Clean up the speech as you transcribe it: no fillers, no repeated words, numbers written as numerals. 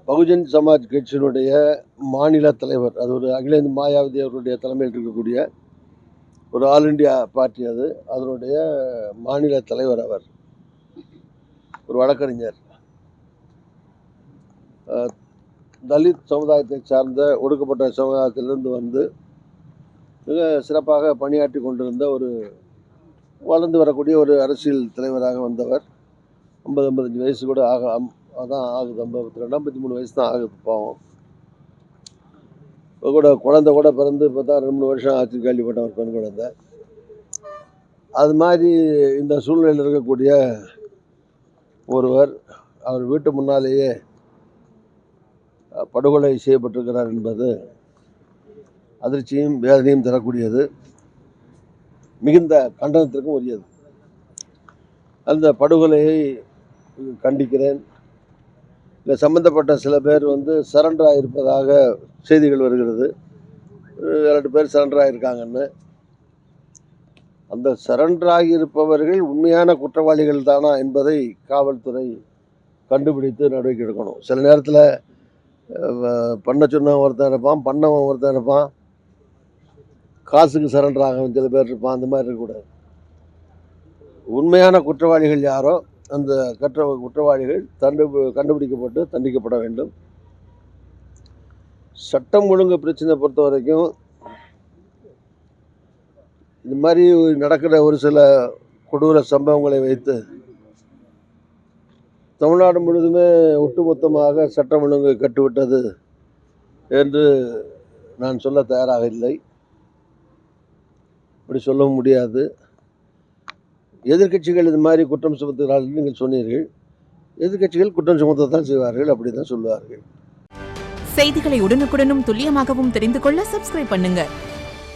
பகுஜன் சமாஜ் கட்சியினுடைய மாநில தலைவர், அது ஒரு அகில இந்திய மாயாவதி அவருடைய தலைமையில் இருக்கக்கூடிய ஒரு ஆல் இண்டியா பார்ட்டி, அதனுடைய மாநில தலைவர். அவர் ஒரு வழக்கறிஞர். தலித் சமுதாயத்தை சார்ந்த ஒடுக்கப்பட்ட சமுதாயத்திலிருந்து வந்து மிக சிறப்பாக பணியாற்றி கொண்டிருந்த ஒரு வளர்ந்து வரக்கூடிய ஒரு அரசியல் தலைவராக வந்தவர். 50-55 வயசு கூட அதான் ஆகுது. 52-53 வயசு தான் ஆகுது பாவம். இப்போ கூட குழந்தை கூட பிறந்து இப்போ தான் 2-3 வருஷம் ஆச்சு கேள்விப்பட்ட ஒரு பெண் குழந்தை. அது மாதிரி இந்த சூழ்நிலையில் இருக்கக்கூடிய ஒருவர் அவர் வீட்டு முன்னாலேயே படுகொலை செய்யப்பட்டிருக்கிறார் என்பது அதிர்ச்சியும் வேதனையும் தரக்கூடியது, மிகுந்த கண்டனத்திற்கும் உரியது. அந்த படுகொலையை கண்டிக்கிறேன். இதில் சம்பந்தப்பட்ட சில பேர் சரண்டர் ஆகியிருப்பதாக செய்திகள் வருகிறது. 2 பேர் சரண்டர் ஆகியிருக்காங்கன்னு. அந்த சரண்டர் ஆகியிருப்பவர்கள் உண்மையான குற்றவாளிகள் தானா என்பதை காவல்துறை கண்டுபிடித்து நடவடிக்கை எடுக்கணும். சில நேரத்தில் பண்ண சொன்னவன் ஒருத்தன் இருப்பான், பண்ணவன் ஒருத்தன் இருப்பான், காசுக்கு சரண்டர் ஆக சில பேர் இருப்பான். அந்த மாதிரி இருக்கக்கூடாது. உண்மையான குற்றவாளிகள் யாரோ அந்த குற்றவாளிகள் கண்டுபிடிக்கப்பட்டு தண்டிக்கப்பட வேண்டும். சட்டம் ஒழுங்கு பிரச்சனை பொறுத்த வரைக்கும் இந்த மாதிரி நடக்கிற ஒரு சில கொடூர சம்பவங்களை வைத்து தமிழ்நாடு முழுவதுமே ஒட்டுமொத்தமாக சட்டம் ஒழுங்கு கட்டுவிட்டது என்று நான் சொல்ல தயாராக இல்லை. அப்படி சொல்லவும் முடியாது. எதிர்கட்சிகள் இது மாதிரி குற்றம் சுமத்துகிறார்கள் நீங்கள் சொன்னீர்கள். எதிர்கட்சிகள் குற்றம் சுமத்தத்தான் செய்வார்கள், அப்படி தான் சொல்வார்கள். செய்திகளை உடனுக்குடனும் துல்லியமாகவும் தெரிந்து கொள்ள சப்ஸ்கிரைப் பண்ணுங்க.